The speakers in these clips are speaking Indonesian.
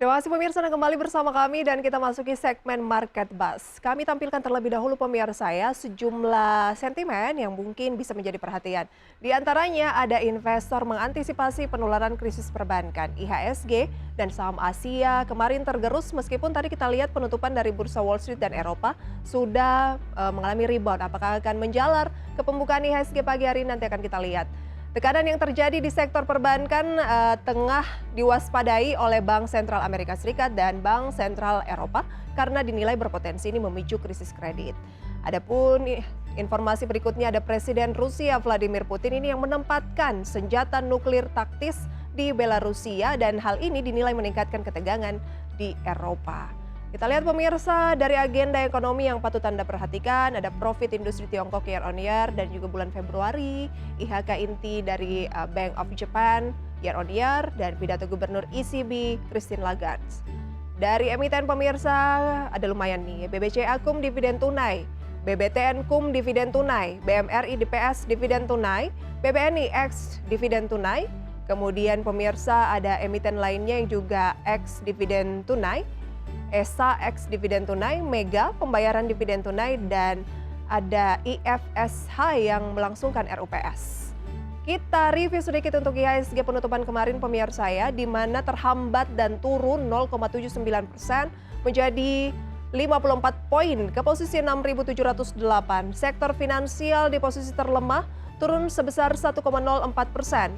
Terima kasih pemirsa Anda kembali bersama kami dan kita masuki segmen Market Buzz. Kami tampilkan terlebih dahulu pemirsa ya sejumlah sentimen yang mungkin bisa menjadi perhatian. Di antaranya ada investor mengantisipasi penularan krisis perbankan IHSG dan saham Asia kemarin tergerus meskipun tadi kita lihat penutupan dari bursa Wall Street dan Eropa sudah mengalami rebound. Apakah akan menjalar ke pembukaan IHSG pagi hari ini nanti akan kita lihat. Tekanan yang terjadi di sektor perbankan tengah diwaspadai oleh Bank Sentral Amerika Serikat dan Bank Sentral Eropa karena dinilai berpotensi ini memicu krisis kredit. Adapun informasi berikutnya ada Presiden Rusia Vladimir Putin ini yang menempatkan senjata nuklir taktis di Belarusia dan hal ini dinilai meningkatkan ketegangan di Eropa. Kita lihat pemirsa dari agenda ekonomi yang patut Anda perhatikan, ada profit industri Tiongkok year on year dan juga bulan Februari, IHK inti dari Bank of Japan year on year dan pidato Gubernur ECB Christine Lagarde. Dari emiten pemirsa ada lumayan nih, BBCA KUM dividen tunai, BBTN KUM dividen tunai, BMRI DPS dividen tunai, BBNI X dividen tunai, kemudian pemirsa ada emiten lainnya yang juga X dividen tunai, ESA X dividen tunai, Mega pembayaran dividen tunai, dan ada IFSH yang melangsungkan RUPS. Kita review sedikit untuk IHSG penutupan kemarin pemirsa ya, di mana terhambat dan turun 0,79% menjadi 54 poin ke posisi 6.708. Sektor finansial di posisi terlemah turun sebesar 1,04%,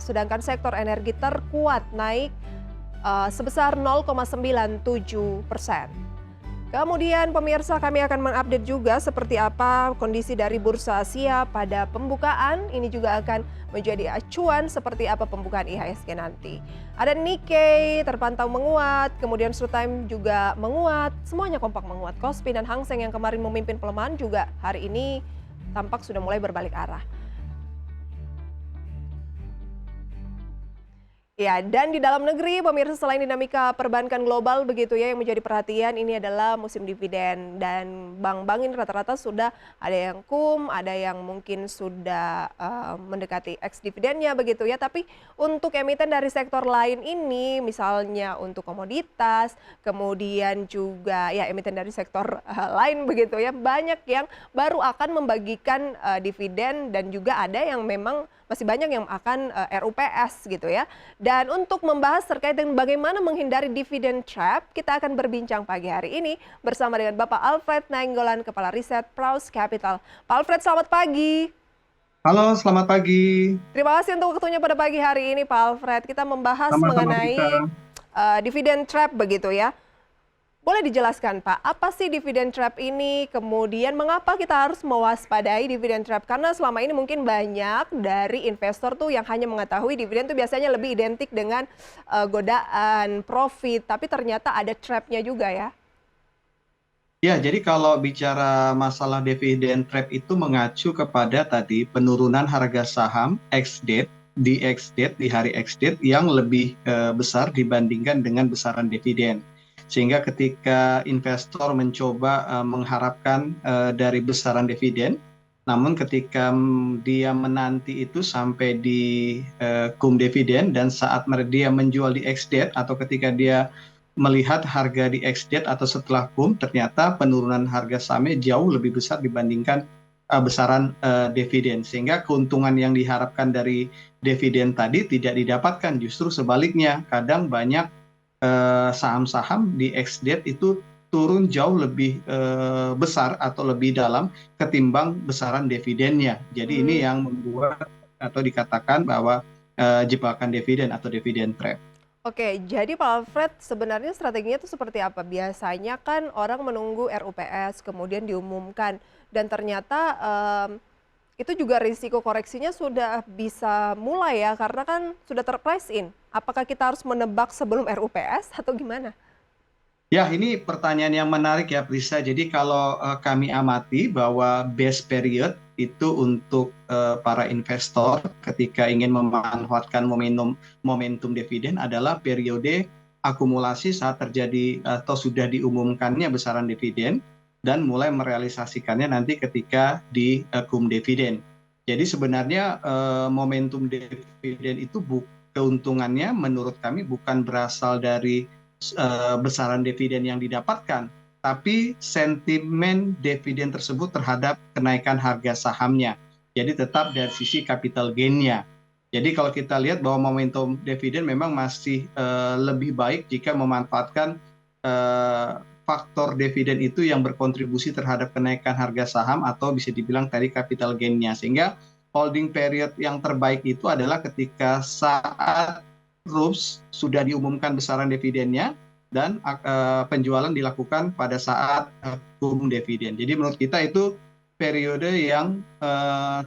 sedangkan sektor energi terkuat naik sebesar 0,97%. Kemudian pemirsa kami akan mengupdate juga seperti apa kondisi dari Bursa Asia pada pembukaan. Ini juga akan menjadi acuan seperti apa pembukaan IHSG nanti. Ada Nikkei terpantau menguat, kemudian Showtime juga menguat, semuanya kompak menguat. Kospi dan Hang Seng yang kemarin memimpin pelemahan juga hari ini tampak sudah mulai berbalik arah. Ya, dan di dalam negeri, pemirsa selain dinamika perbankan global begitu ya yang menjadi perhatian, ini adalah musim dividen. Dan bank-bank ini rata-rata sudah ada yang KUM, ada yang mungkin sudah mendekati ex-dividennya begitu ya. Tapi untuk emiten dari sektor lain ini, misalnya untuk komoditas, kemudian juga ya emiten dari sektor lain begitu ya, banyak yang baru akan membagikan dividen dan juga ada yang memang masih banyak yang akan RUPS gitu ya. Dan untuk membahas terkait dengan bagaimana menghindari dividen trap, kita akan berbincang pagi hari ini bersama dengan Bapak Alfred Nainggolan, Kepala Riset Praus Capital. Pak Alfred, selamat pagi. Halo, selamat pagi. Terima kasih untuk waktunya pada pagi hari ini Pak Alfred. Kita membahas Sama-sama kita. mengenai dividen trap begitu ya. Boleh dijelaskan Pak, apa sih dividen trap ini? Kemudian mengapa kita harus mewaspadai dividen trap? Karena selama ini mungkin banyak dari investor tuh yang hanya mengetahui dividen tuh biasanya lebih identik dengan godaan, profit. Tapi ternyata ada trapnya juga ya. Ya, jadi kalau bicara masalah dividen trap itu mengacu kepada tadi penurunan harga saham ex-date di hari ex-date yang lebih besar dibandingkan dengan besaran dividen. Sehingga ketika investor mencoba mengharapkan dari besaran dividen, namun ketika dia menanti itu sampai di KUM dividen dan saat dia menjual di ex-date atau ketika dia melihat harga di ex-date atau setelah KUM, ternyata penurunan harga sahamnya jauh lebih besar dibandingkan besaran dividen. Sehingga keuntungan yang diharapkan dari dividen tadi tidak didapatkan, justru sebaliknya. Kadang banyak saham-saham di ex-date itu turun jauh lebih besar atau lebih dalam ketimbang besaran dividennya. Jadi ini yang membuat atau dikatakan bahwa jebakan dividen atau dividen trap. Oke, jadi Pak Alfred sebenarnya strateginya itu seperti apa? Biasanya kan orang menunggu RUPS kemudian diumumkan dan ternyata itu juga risiko koreksinya sudah bisa mulai ya karena kan sudah terprice in. Apakah kita harus menebak sebelum RUPS atau gimana? Ya, ini pertanyaan yang menarik ya, Prisa. Jadi kalau kami amati bahwa best period itu untuk para investor ketika ingin memanfaatkan momentum dividen adalah periode akumulasi saat terjadi atau sudah diumumkannya besaran dividen dan mulai merealisasikannya nanti ketika di KUM dividen. Jadi sebenarnya momentum dividen itu keuntungannya menurut kami bukan berasal dari besaran dividen yang didapatkan, tapi sentimen dividen tersebut terhadap kenaikan harga sahamnya. Jadi tetap dari sisi capital gain-nya. Jadi kalau kita lihat bahwa momentum dividen memang masih lebih baik jika memanfaatkan faktor dividen itu yang berkontribusi terhadap kenaikan harga saham atau bisa dibilang tadi capital gain-nya. Sehingga holding period yang terbaik itu adalah ketika saat RUPS sudah diumumkan besaran dividennya dan penjualan dilakukan pada saat boom dividen. Jadi menurut kita itu periode yang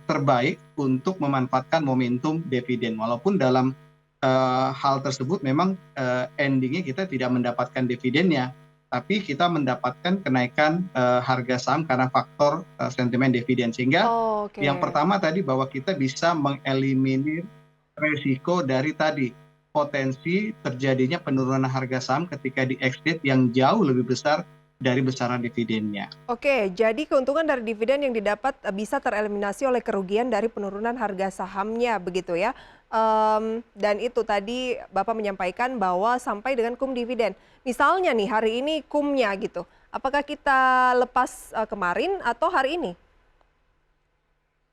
terbaik untuk memanfaatkan momentum dividen. Walaupun dalam hal tersebut memang endingnya kita tidak mendapatkan dividennya, tapi kita mendapatkan kenaikan harga saham karena faktor sentimen dividen. Sehingga Oke. yang pertama tadi bahwa kita bisa mengeliminir resiko dari tadi potensi terjadinya penurunan harga saham ketika di ex-date yang jauh lebih besar dari besaran dividennya. Oke, jadi keuntungan dari dividen yang didapat bisa tereliminasi oleh kerugian dari penurunan harga sahamnya, begitu ya. Dan itu tadi Bapak menyampaikan bahwa sampai dengan kum dividen. Misalnya nih hari ini kumnya gitu, apakah kita lepas kemarin atau hari ini?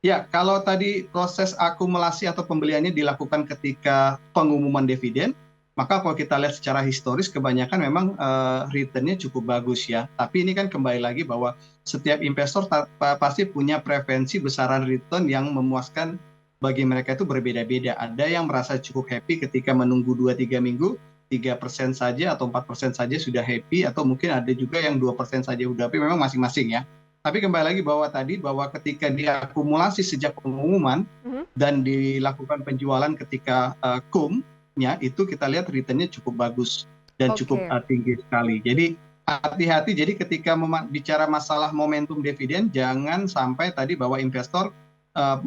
Ya, kalau tadi proses akumulasi atau pembeliannya dilakukan ketika pengumuman dividen, maka kalau kita lihat secara historis kebanyakan memang return-nya cukup bagus ya. Tapi ini kan kembali lagi bahwa setiap investor pasti punya preferensi besaran return yang memuaskan bagi mereka itu berbeda-beda. Ada yang merasa cukup happy ketika menunggu 2-3 minggu, 3% saja atau 4% saja sudah happy, atau mungkin ada juga yang 2% saja sudah happy, memang masing-masing ya. Tapi kembali lagi bahwa ketika diakumulasi sejak pengumuman dan dilakukan penjualan ketika kum-nya itu kita lihat return-nya cukup bagus dan cukup Oke. tinggi sekali. Jadi hati-hati, jadi ketika bicara masalah momentum dividen jangan sampai tadi bahwa investor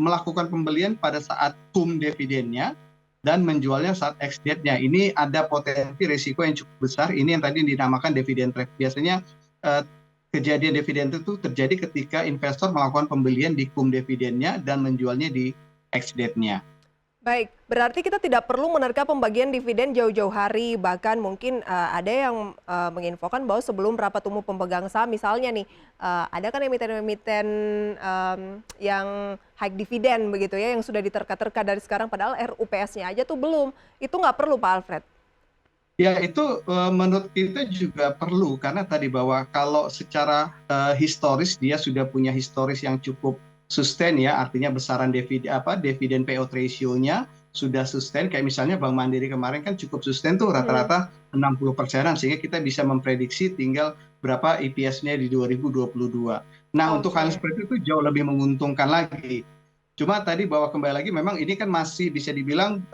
melakukan pembelian pada saat kum dividennya dan menjualnya saat ex-date-nya. Ini ada potensi risiko yang cukup besar. Ini yang tadi dinamakan dividen trap. Biasanya kejadian dividen itu terjadi ketika investor melakukan pembelian di kum dividennya dan menjualnya di ex-date-nya. Baik, berarti kita tidak perlu menerka pembagian dividen jauh-jauh hari, bahkan mungkin ada yang menginfokan bahwa sebelum rapat umum pemegang saham misalnya nih, ada kan emiten-emiten yang high dividen begitu ya, yang sudah diterka-terka dari sekarang padahal RUPS-nya aja tuh belum. Itu nggak perlu Pak Alfred? Ya, itu menurut kita juga perlu karena tadi bahwa kalau secara historis dia sudah punya historis yang cukup sustain ya, artinya besaran dividen payout ratio-nya sudah sustain, kayak misalnya Bank Mandiri kemarin kan cukup sustain tuh rata-rata 60%-an, sehingga kita bisa memprediksi tinggal berapa EPS-nya di 2022. Nah, untuk hal Oke. seperti itu jauh lebih menguntungkan lagi. Cuma tadi bahwa kembali lagi memang ini kan masih bisa dibilang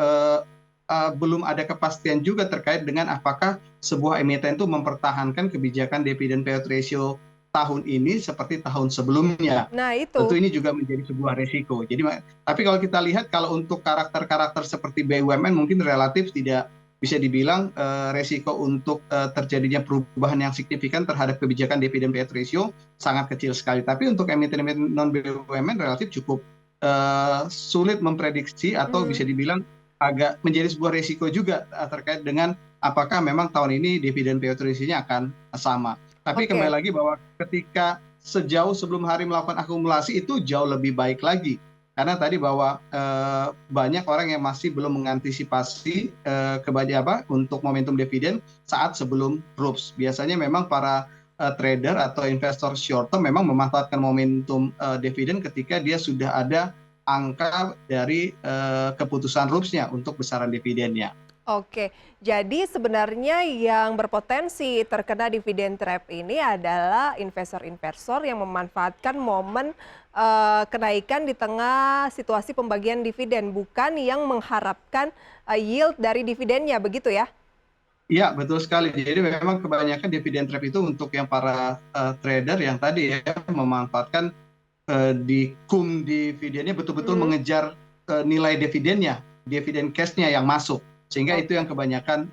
belum ada kepastian juga terkait dengan apakah sebuah emiten itu mempertahankan kebijakan dividen payout ratio tahun ini seperti tahun sebelumnya. Nah Tentu itu. ini juga menjadi sebuah resiko. Jadi, tapi kalau kita lihat kalau untuk karakter-karakter seperti BUMN mungkin relatif tidak bisa dibilang resiko untuk terjadinya perubahan yang signifikan terhadap kebijakan dividen payout ratio sangat kecil sekali. Tapi untuk emiten-emiten non BUMN relatif cukup sulit memprediksi atau bisa dibilang agak menjadi sebuah resiko juga terkait dengan apakah memang tahun ini dividen payout ratio-nya akan sama. Tapi kembali Oke. lagi bahwa ketika sejauh sebelum hari melakukan akumulasi itu jauh lebih baik lagi. Karena tadi bahwa banyak orang yang masih belum mengantisipasi untuk momentum dividen saat sebelum RUPS. Biasanya memang para trader atau investor short term memang memanfaatkan momentum dividen ketika dia sudah ada angka dari keputusan RUPS-nya untuk besaran dividennya. Oke, jadi sebenarnya yang berpotensi terkena dividen trap ini adalah investor-investor yang memanfaatkan momen kenaikan di tengah situasi pembagian dividen, bukan yang mengharapkan yield dari dividennya, begitu ya? Iya, betul sekali. Jadi memang kebanyakan dividen trap itu untuk yang para trader yang tadi ya memanfaatkan di kum dividennya betul-betul Mhm. mengejar nilai dividennya, dividen cash-nya yang masuk. Sehingga itu yang Oke. kebanyakan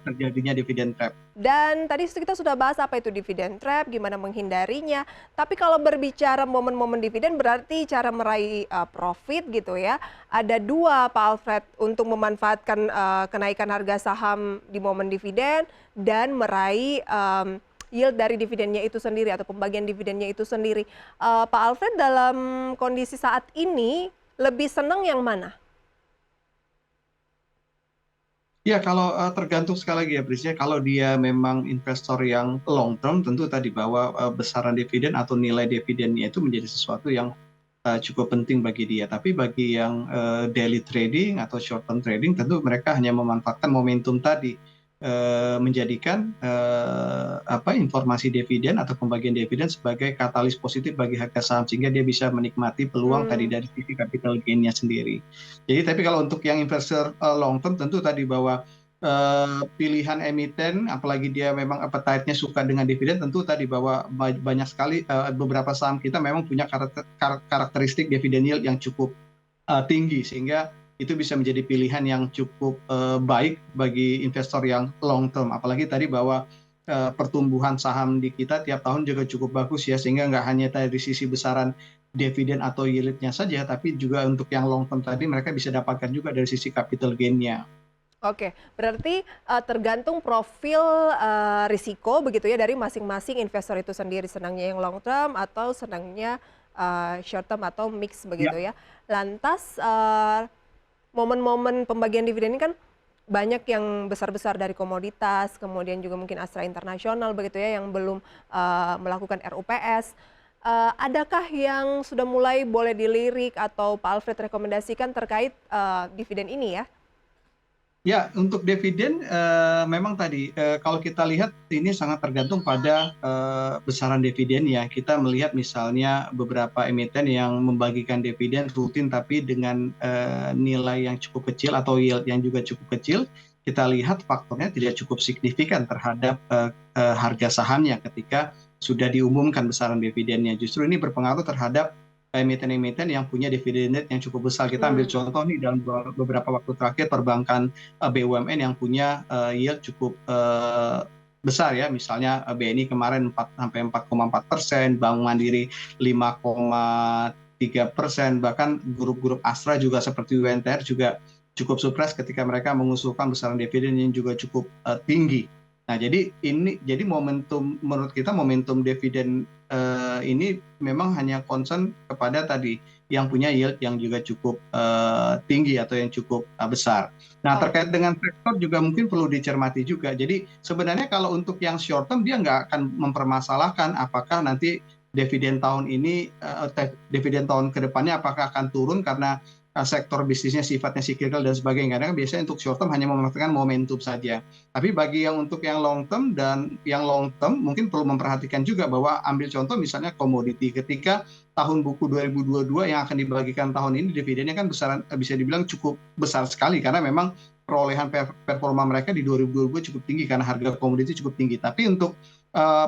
terjadinya dividen trap. Dan tadi kita sudah bahas apa itu dividen trap, gimana menghindarinya. Tapi kalau berbicara momen-momen dividen berarti cara meraih profit gitu ya. Ada dua Pak Alfred untuk memanfaatkan kenaikan harga saham di momen dividen dan meraih yield dari dividennya itu sendiri atau pembagian dividennya itu sendiri. Pak Alfred dalam kondisi saat ini lebih senang yang mana? Ya, kalau tergantung sekali lagi ya, Prisya. Kalau dia memang investor yang long term, tentu tadi bahwa besaran dividen atau nilai dividennya itu menjadi sesuatu yang cukup penting bagi dia. Tapi bagi yang daily trading atau short term trading, tentu mereka hanya memanfaatkan momentum tadi, menjadikan informasi dividen atau pembagian dividen sebagai katalis positif bagi harga saham, sehingga dia bisa menikmati peluang tadi Hmm, dari sisi capital gain-nya sendiri. Jadi tapi kalau untuk yang investor long term, tentu tadi bahwa pilihan emiten, apalagi dia memang appetite-nya suka dengan dividen, tentu tadi bahwa banyak sekali beberapa saham kita memang punya karakteristik dividen yield yang cukup tinggi, sehingga itu bisa menjadi pilihan yang cukup baik bagi investor yang long term. Apalagi tadi bahwa pertumbuhan saham di kita tiap tahun juga cukup bagus ya, sehingga nggak hanya dari sisi besaran dividen atau yieldnya saja, tapi juga untuk yang long term tadi mereka bisa dapatkan juga dari sisi capital gain-nya. oke, berarti tergantung profil risiko begitu ya dari masing-masing investor itu sendiri, senangnya yang long term atau senangnya short term atau mix begitu Ya, ya. Lantas momen-momen pembagian dividen ini kan banyak yang besar-besar dari komoditas, kemudian juga mungkin Astra Internasional begitu ya yang belum melakukan RUPS. Adakah yang sudah mulai boleh dilirik atau Pak Alfred rekomendasikan terkait dividen ini ya? ya, untuk dividen memang tadi kalau kita lihat ini sangat tergantung pada besaran dividen ya. Kita melihat misalnya beberapa emiten yang membagikan dividen rutin tapi dengan nilai yang cukup kecil atau yield yang juga cukup kecil. Kita lihat faktornya tidak cukup signifikan terhadap harga sahamnya ketika sudah diumumkan besaran dividennya. Justru ini berpengaruh terhadap emiten-emiten yang punya dividen yield yang cukup besar. Kita ambil Hmm. contoh nih dalam beberapa waktu terakhir perbankan BUMN yang punya yield cukup besar ya, misalnya BNI kemarin 4 sampai 4,4%, Bank Mandiri 5,3%, bahkan grup-grup Astra juga seperti UNTR juga cukup surprise ketika mereka mengusulkan besaran dividen yang juga cukup tinggi. Nah, jadi momentum menurut kita momentum dividen ini memang hanya concern kepada tadi yang punya yield yang juga cukup tinggi atau yang cukup besar. Nah, terkait Oke. dengan sektor juga mungkin perlu dicermati juga. Jadi sebenarnya kalau untuk yang short term dia nggak akan mempermasalahkan apakah nanti dividen tahun ini, dividen tahun ke depannya apakah akan turun karena sektor bisnisnya sifatnya cyclical dan sebagainya. Karena kan biasanya untuk short term hanya memanfaatkan momentum saja. Tapi bagi yang untuk yang long term dan yang long term mungkin perlu memperhatikan juga bahwa ambil contoh misalnya komoditi ketika tahun buku 2022 yang akan dibagikan tahun ini dividennya kan besaran bisa dibilang cukup besar sekali karena memang perolehan performa mereka di 2022 cukup tinggi karena harga komoditi cukup tinggi. Tapi untuk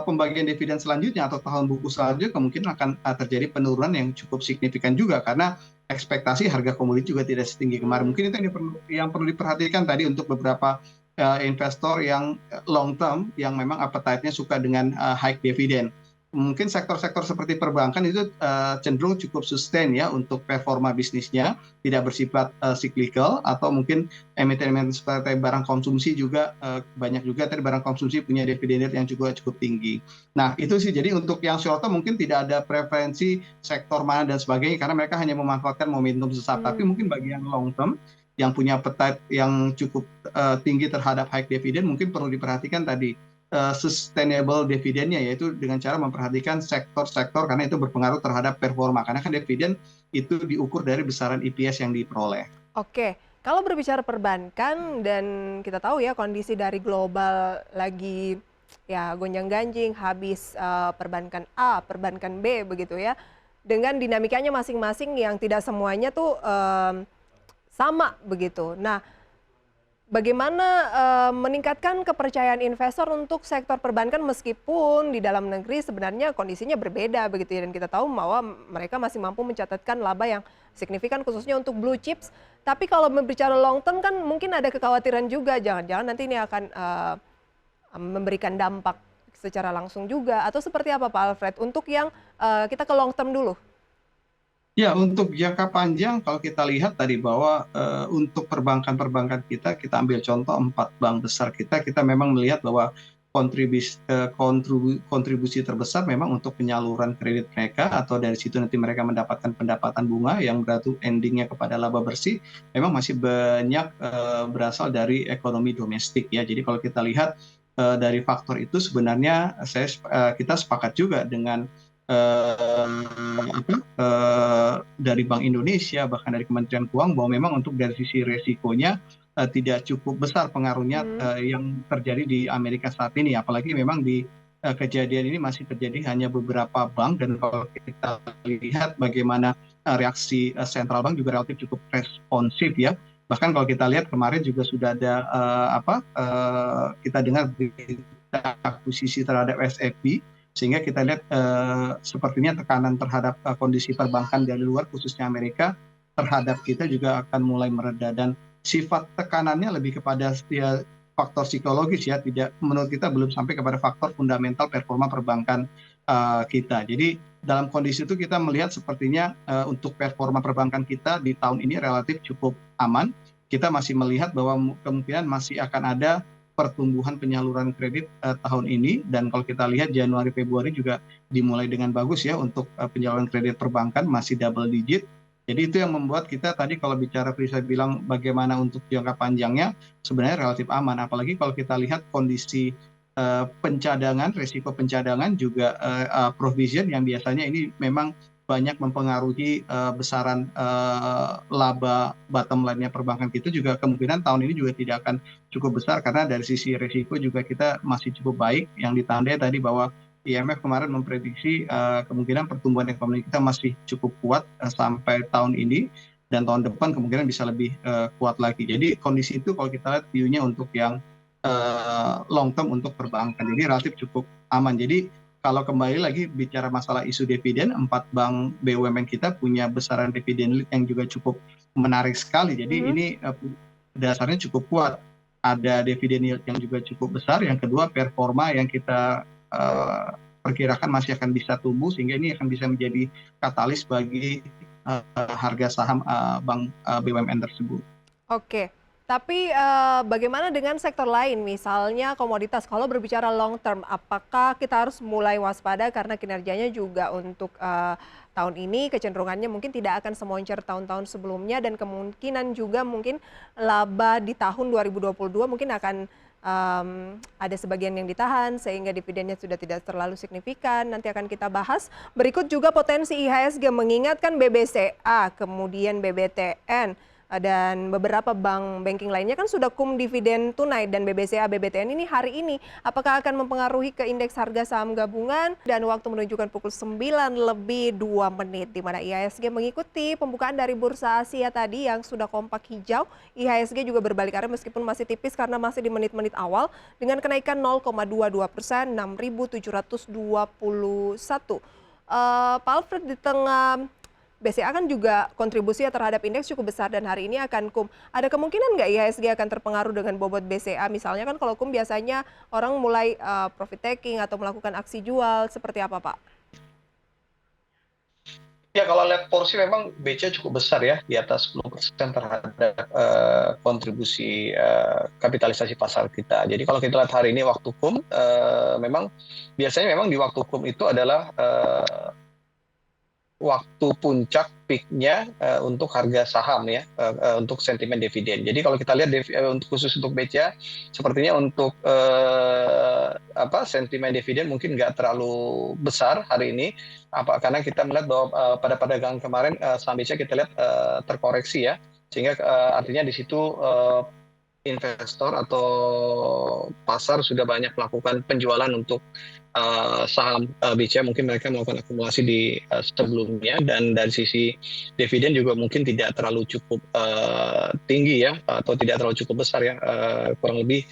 pembagian dividen selanjutnya atau tahun buku selanjutnya kemungkinan akan terjadi penurunan yang cukup signifikan juga karena ekspektasi harga komoditi juga tidak setinggi kemarin. Hmm. Mungkin itu yang perlu diperhatikan tadi untuk beberapa investor yang long term yang memang appetite-nya suka dengan high dividend. Mungkin sektor-sektor seperti perbankan itu cenderung cukup sustain ya untuk performa bisnisnya, tidak bersifat cyclical, atau mungkin emiten-emiten seperti barang konsumsi juga banyak juga tadi barang konsumsi punya dividen yield yang juga cukup tinggi. Nah, itu sih jadi untuk yang short term mungkin tidak ada preferensi sektor mana dan sebagainya karena mereka hanya memanfaatkan momentum sesaat. Tapi Hmm. mungkin bagi yang long term yang punya appetite yang cukup tinggi terhadap high dividend mungkin perlu diperhatikan tadi sustainable dividennya, yaitu dengan cara memperhatikan sektor-sektor karena itu berpengaruh terhadap performa karena kan dividen itu diukur dari besaran EPS yang diperoleh. Oke, kalau berbicara perbankan dan kita tahu ya kondisi dari global lagi ya gonjang-ganjing, habis perbankan A, perbankan B begitu ya, dengan dinamikanya masing-masing yang tidak semuanya tuh sama begitu. Nah, bagaimana meningkatkan kepercayaan investor untuk sektor perbankan meskipun di dalam negeri sebenarnya kondisinya berbeda begitu ya, dan kita tahu bahwa mereka masih mampu mencatatkan laba yang signifikan khususnya untuk blue chips. Tapi kalau berbicara long term kan mungkin ada kekhawatiran juga, jangan-jangan nanti ini akan memberikan dampak secara langsung juga, atau seperti apa Pak Alfred untuk yang kita ke long term dulu? Ya, untuk jangka panjang kalau kita lihat tadi bahwa untuk perbankan-perbankan kita ambil contoh 4 bank besar kita memang melihat bahwa kontribusi terbesar memang untuk penyaluran kredit mereka, atau dari situ nanti mereka mendapatkan pendapatan bunga yang berarti endingnya kepada laba bersih, memang masih banyak berasal dari ekonomi domestik ya. Jadi kalau kita lihat dari faktor itu sebenarnya kita sepakat juga dengan dari Bank Indonesia, bahkan dari Kementerian Keuangan, bahwa memang untuk dari sisi resikonya tidak cukup besar pengaruhnya yang terjadi di Amerika saat ini, apalagi memang di kejadian ini masih terjadi hanya beberapa bank, dan kalau kita lihat bagaimana reaksi sentral bank juga relatif cukup responsif ya. Bahkan kalau kita lihat kemarin juga sudah ada kita dengar berita akuisisi terhadap SFB, sehingga kita lihat sepertinya tekanan terhadap kondisi perbankan dari luar, khususnya Amerika, terhadap kita juga akan mulai mereda, dan sifat tekanannya lebih kepada ya, faktor psikologis ya, tidak, menurut kita belum sampai kepada faktor fundamental performa perbankan kita. Jadi dalam kondisi itu kita melihat sepertinya untuk performa perbankan kita di tahun ini relatif cukup aman. Kita masih melihat bahwa kemungkinan masih akan ada pertumbuhan penyaluran kredit tahun ini, dan kalau kita lihat Januari Februari juga dimulai dengan bagus ya untuk penyaluran kredit perbankan, masih double digit. Jadi itu yang membuat kita tadi kalau bicara bisa bilang bagaimana untuk jangka panjangnya sebenarnya relatif aman, apalagi kalau kita lihat kondisi pencadangan, resiko pencadangan juga provision yang biasanya ini memang banyak mempengaruhi besaran laba bottom line-nya perbankan kita, juga kemungkinan tahun ini juga tidak akan cukup besar, karena dari sisi risiko juga kita masih cukup baik, yang ditandai tadi bahwa IMF kemarin memprediksi kemungkinan pertumbuhan ekonomi kita masih cukup kuat sampai tahun ini, dan tahun depan kemungkinan bisa lebih kuat lagi. Jadi kondisi itu kalau kita lihat view-nya untuk yang long term untuk perbankan ini relatif cukup aman. Jadi kalau kembali lagi bicara masalah isu dividen, 4 bank BUMN kita punya besaran dividen yield yang juga cukup menarik sekali. Jadi ini dasarnya cukup kuat. Ada dividen yield yang juga cukup besar. Yang kedua, performa yang kita perkirakan masih akan bisa tumbuh, sehingga ini akan bisa menjadi katalis bagi harga saham bank BUMN tersebut. Oke, tapi bagaimana dengan sektor lain, misalnya komoditas? Kalau berbicara long term, apakah kita harus mulai waspada karena kinerjanya juga untuk tahun ini kecenderungannya mungkin tidak akan semoncer tahun-tahun sebelumnya, dan kemungkinan juga mungkin laba di tahun 2022 mungkin akan ada sebagian yang ditahan sehingga dividennya sudah tidak terlalu signifikan. Nanti akan kita bahas. Berikut juga potensi IHSG mengingatkan BBCA, kemudian BBTN, dan beberapa bank banking lainnya kan sudah dividen tunai, dan BBCA, BBTN ini hari ini apakah akan mempengaruhi ke indeks harga saham gabungan? Dan waktu menunjukkan pukul 9:02, di mana IHSG mengikuti pembukaan dari Bursa Asia tadi yang sudah kompak hijau. IHSG juga berbalik arah meskipun masih tipis karena masih di menit-menit awal dengan kenaikan 0,22%, 6.721. Pak Alfred, di tengah BCA kan juga kontribusinya terhadap indeks cukup besar dan hari ini akan ada kemungkinan nggak IHSG akan terpengaruh dengan bobot BCA? Misalnya kan kalau biasanya orang mulai profit taking atau melakukan aksi jual, seperti apa Pak? Ya, kalau lihat porsi memang BCA cukup besar ya, di atas 10% terhadap kontribusi kapitalisasi pasar kita. Jadi kalau kita lihat hari ini waktu KUM, memang biasanya memang di waktu KUM itu adalah waktu puncak peaknya untuk harga saham ya, untuk sentimen dividen. Jadi kalau kita lihat khusus untuk BCA, sepertinya untuk sentimen dividen mungkin nggak terlalu besar hari ini, karena kita melihat bahwa pada perdagangan kemarin saham BCA kita lihat terkoreksi ya, sehingga artinya di situ investor atau pasar sudah banyak melakukan penjualan untuk saham BCA mungkin mereka melakukan akumulasi di sebelumnya, dan dari sisi dividen juga mungkin tidak terlalu cukup tinggi ya, atau tidak terlalu cukup besar ya, kurang lebih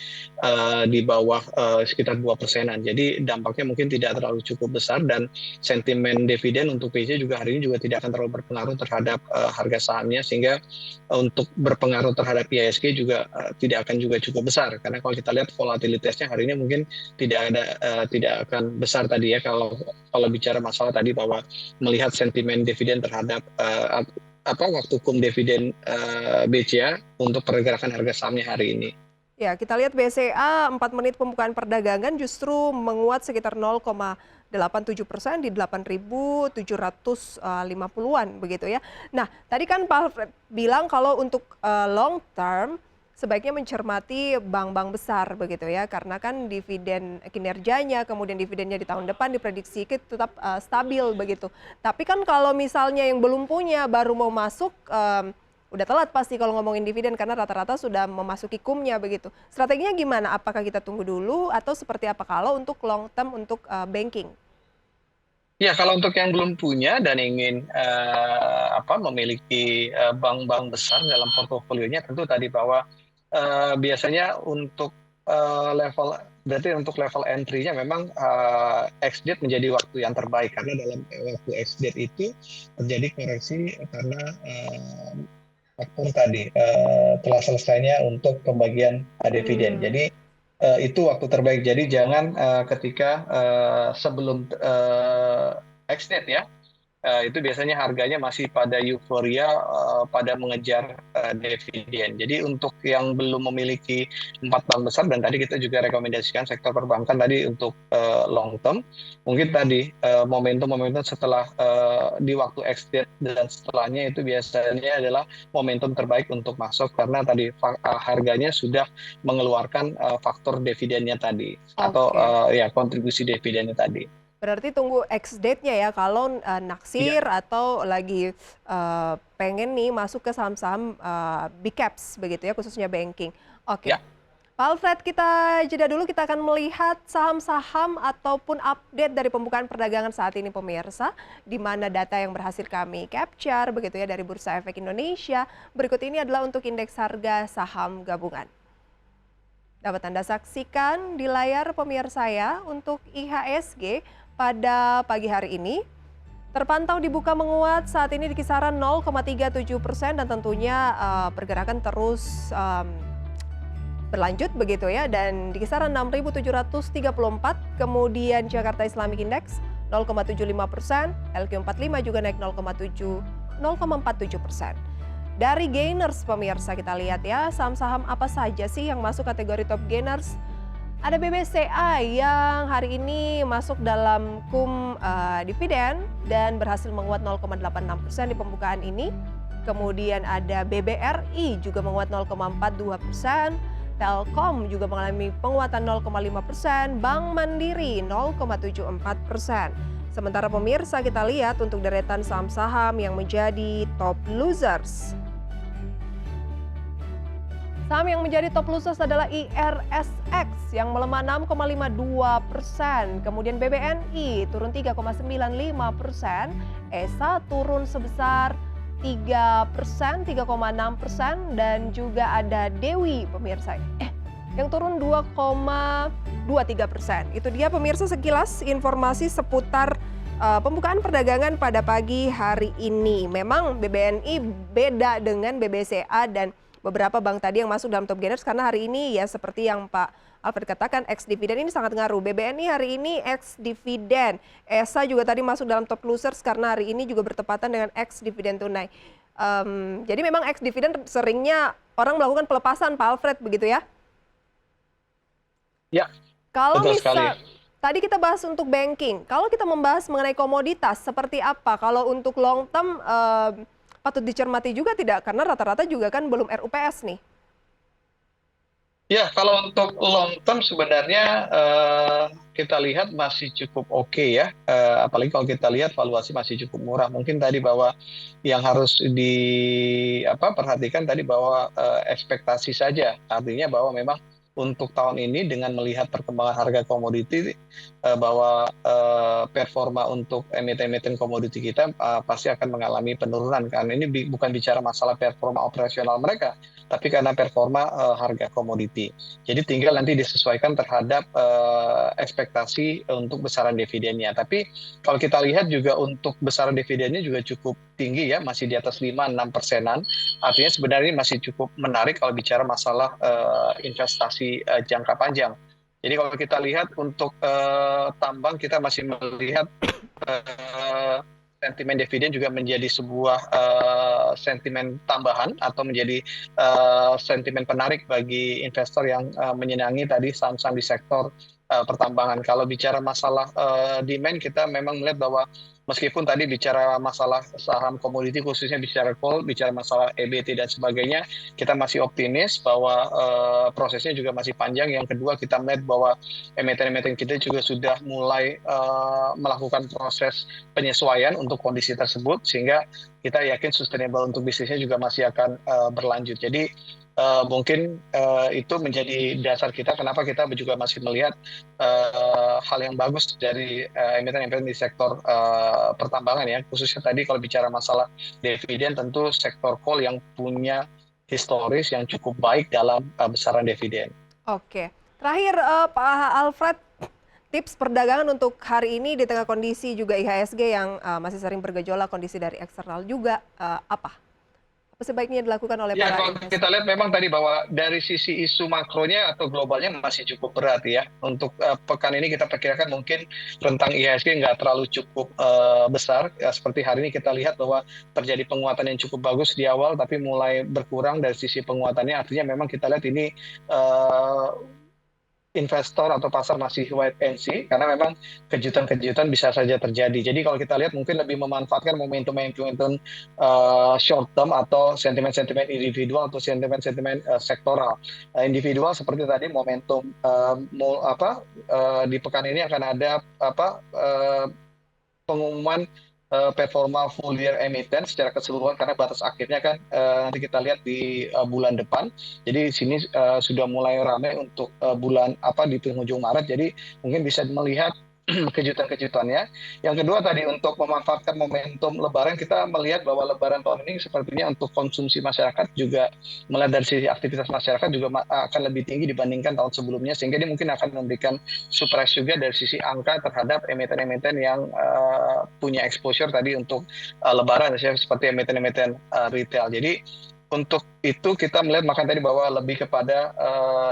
di bawah sekitar 2%-an. Jadi dampaknya mungkin tidak terlalu cukup besar, dan sentimen dividen untuk BCA juga hari ini juga tidak akan terlalu berpengaruh terhadap harga sahamnya, sehingga untuk berpengaruh terhadap IHSG juga tidak akan juga cukup besar, karena kalau kita lihat volatilitasnya hari ini mungkin tidak akan besar tadi ya, kalau bicara masalah tadi bahwa melihat sentimen dividen terhadap waktu hukum dividen BCA untuk pergerakan harga sahamnya hari ini. Ya, kita lihat BCA 4 menit pembukaan perdagangan justru menguat sekitar 0,87% di 8.750-an begitu ya. Nah, tadi kan Pak Alfred bilang kalau untuk long term sebaiknya mencermati bank-bank besar begitu ya, karena kan dividen kinerjanya, kemudian dividennya di tahun depan diprediksi tetap stabil begitu. Tapi kan kalau misalnya yang belum punya baru mau masuk, udah telat pasti kalau ngomongin dividen, karena rata-rata sudah memasuki kumnya begitu. Strateginya gimana? Apakah kita tunggu dulu atau seperti apa kalau untuk long term untuk banking? Ya, kalau untuk yang belum punya dan ingin memiliki bank-bank besar dalam portofolionya, tentu tadi bahwa biasanya untuk level entry-nya memang ex-date menjadi waktu yang terbaik, karena dalam waktu ex-date itu terjadi koreksi karena faktor tadi telah selesainya untuk pembagian dividen. Jadi itu waktu terbaik. Jadi jangan ketika sebelum ex-date ya, itu biasanya harganya masih pada euforia pada mengejar dividen. Jadi untuk yang belum memiliki 4 bank besar, dan tadi kita juga rekomendasikan sektor perbankan tadi untuk long term, mungkin tadi momentum-momentum setelah di waktu exit dan setelahnya itu biasanya adalah momentum terbaik untuk masuk, karena tadi harganya sudah mengeluarkan faktor dividennya tadi, atau kontribusi dividennya tadi. Berarti tunggu ex-date-nya ya, kalau naksir atau lagi pengen nih masuk ke saham-saham big caps begitu ya, khususnya banking. Oke. Ya. Pak Alfred, kita jeda dulu, kita akan melihat saham-saham ataupun update dari pembukaan perdagangan saat ini pemirsa, di mana data yang berhasil kami capture begitu ya dari Bursa Efek Indonesia. Berikut ini adalah untuk indeks harga saham gabungan. Dapat Anda saksikan di layar pemirsa ya, untuk IHSG pada pagi hari ini terpantau dibuka menguat saat ini di kisaran 0,37% dan tentunya pergerakan terus berlanjut begitu ya, dan di kisaran 6.734. Kemudian Jakarta Islamic Index 0,75%, LQ45 juga naik 0,47%. Dari gainers pemirsa, kita lihat ya saham-saham apa saja sih yang masuk kategori top gainers. Ada BBCA yang hari ini masuk dalam kum dividen dan berhasil menguat 0,86% di pembukaan ini. Kemudian ada BBRI juga menguat 0,42%, Telkom juga mengalami penguatan 0,5%, Bank Mandiri 0,74%. Sementara pemirsa, kita lihat untuk deretan saham-saham yang menjadi top losers. Saham yang menjadi top losers adalah IRSX yang melemah 6,52%. Kemudian BBNI turun 3,95%. ESA turun sebesar 3%, 3,6%. Dan juga ada Dewi pemirsa yang turun 2,23%. Itu dia pemirsa sekilas informasi seputar pembukaan perdagangan pada pagi hari ini. Memang BBNI beda dengan BBCA dan beberapa bank tadi yang masuk dalam top gainers, karena hari ini ya seperti yang Pak Alfred katakan, ex dividen ini sangat ngaruh. BBNI hari ini ex dividen, ESA juga tadi masuk dalam top losers karena hari ini juga bertepatan dengan ex dividen tunai. Jadi memang ex dividen seringnya orang melakukan pelepasan, Pak Alfred, begitu ya? Ya. Kalau betul sekali. Tadi kita bahas untuk banking, kalau kita membahas mengenai komoditas seperti apa? Kalau untuk long term patut dicermati juga tidak? Karena rata-rata juga kan belum RUPS nih. Ya, kalau untuk long term sebenarnya kita lihat masih cukup oke ya. Apalagi kalau kita lihat valuasi masih cukup murah. Mungkin tadi bahwa yang harus perhatikan tadi bahwa ekspektasi saja. Artinya bahwa memang untuk tahun ini dengan melihat perkembangan harga komoditi bahwa performa untuk emiten-emiten komoditi kita pasti akan mengalami penurunan kan. Ini bukan bicara masalah performa operasional mereka, tapi karena performa harga komoditi. Jadi tinggal nanti disesuaikan terhadap ekspektasi untuk besaran dividennya. Tapi kalau kita lihat juga untuk besaran dividennya juga cukup tinggi ya, masih di atas 5-6%. Artinya sebenarnya ini masih cukup menarik kalau bicara masalah investasi jangka panjang. Jadi kalau kita lihat untuk tambang, kita masih melihat sentimen dividen juga menjadi sebuah sentimen tambahan atau menjadi sentimen penarik bagi investor yang menyenangi tadi saham-saham di sektor pertambangan. Kalau bicara masalah demand, kita memang melihat bahwa meskipun tadi bicara masalah saham komoditi, khususnya bicara coal, bicara masalah EBT dan sebagainya, kita masih optimis bahwa prosesnya juga masih panjang. Yang kedua, kita melihat bahwa emiten-emiten kita juga sudah mulai melakukan proses penyesuaian untuk kondisi tersebut, sehingga kita yakin sustainable untuk bisnisnya juga masih akan berlanjut. Jadi mungkin itu menjadi dasar kita kenapa kita juga masih melihat hal yang bagus dari emiten-emiten di sektor pertambangan ya, khususnya tadi kalau bicara masalah dividen, tentu sektor coal yang punya historis yang cukup baik dalam besaran dividen. Oke, terakhir Pak Alfred, tips perdagangan untuk hari ini di tengah kondisi juga IHSG yang masih sering bergejolak, kondisi dari eksternal juga apa? Apa sebaiknya dilakukan oleh Ya, para kalau investor? kita lihat memang tadi bahwa dari sisi isu makronya atau globalnya masih cukup berat ya. Untuk pekan ini kita perkirakan mungkin rentang IHSG nggak terlalu cukup besar. Ya, seperti hari ini kita lihat bahwa terjadi penguatan yang cukup bagus di awal, tapi mulai berkurang dari sisi penguatannya. Artinya memang kita lihat ini investor atau pasar masih wait and see, karena memang kejutan-kejutan bisa saja terjadi. Jadi kalau kita lihat mungkin lebih memanfaatkan momentum-momentum short term atau sentimen-sentimen individual atau sentimen-sentimen sektoral. Individual seperti tadi momentum di pekan ini akan ada pengumuman performa full year emiten secara keseluruhan, karena batas akhirnya kan nanti kita lihat di bulan depan. Jadi di sini sudah mulai ramai untuk bulan di penghujung Maret. Jadi mungkin bisa melihat kejutan-kejutannya. Yang kedua tadi untuk memanfaatkan momentum Lebaran, kita melihat bahwa Lebaran tahun ini sepertinya untuk konsumsi masyarakat juga melihat dari sisi aktivitas masyarakat juga akan lebih tinggi dibandingkan tahun sebelumnya, sehingga ini mungkin akan memberikan surprise juga dari sisi angka terhadap emiten-emiten yang punya exposure tadi untuk Lebaran, seperti emiten-emiten retail. Jadi untuk itu kita melihat makan tadi bahwa lebih kepada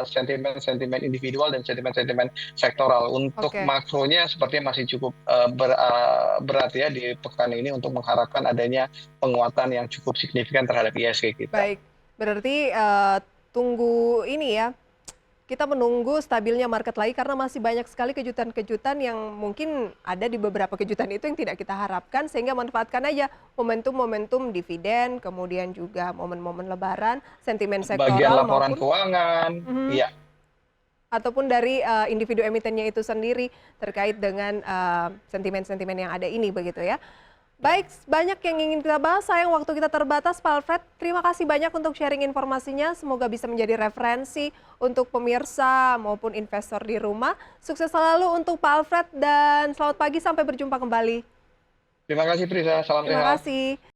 sentimen-sentimen individual dan sentimen-sentimen sektoral. Untuk makronya sepertinya masih cukup berat ya di pekan ini untuk mengharapkan adanya penguatan yang cukup signifikan terhadap IHSG kita. Baik, berarti tunggu ini ya, kita menunggu stabilnya market lagi karena masih banyak sekali kejutan-kejutan yang mungkin ada di beberapa kejutan itu yang tidak kita harapkan, sehingga manfaatkan aja momentum-momentum dividen, kemudian juga momen-momen Lebaran, sentimen sektoral bagian laporan maupun keuangan, iya. Ataupun dari individu emitennya itu sendiri terkait dengan sentimen-sentimen yang ada ini begitu ya. Baik, banyak yang ingin kita bahas, sayang waktu kita terbatas Pak Alfred. Terima kasih banyak untuk sharing informasinya, semoga bisa menjadi referensi untuk pemirsa maupun investor di rumah. Sukses selalu untuk Pak Alfred dan selamat pagi, sampai berjumpa kembali. Terima kasih Prisa, salam sehat. Terima kasih.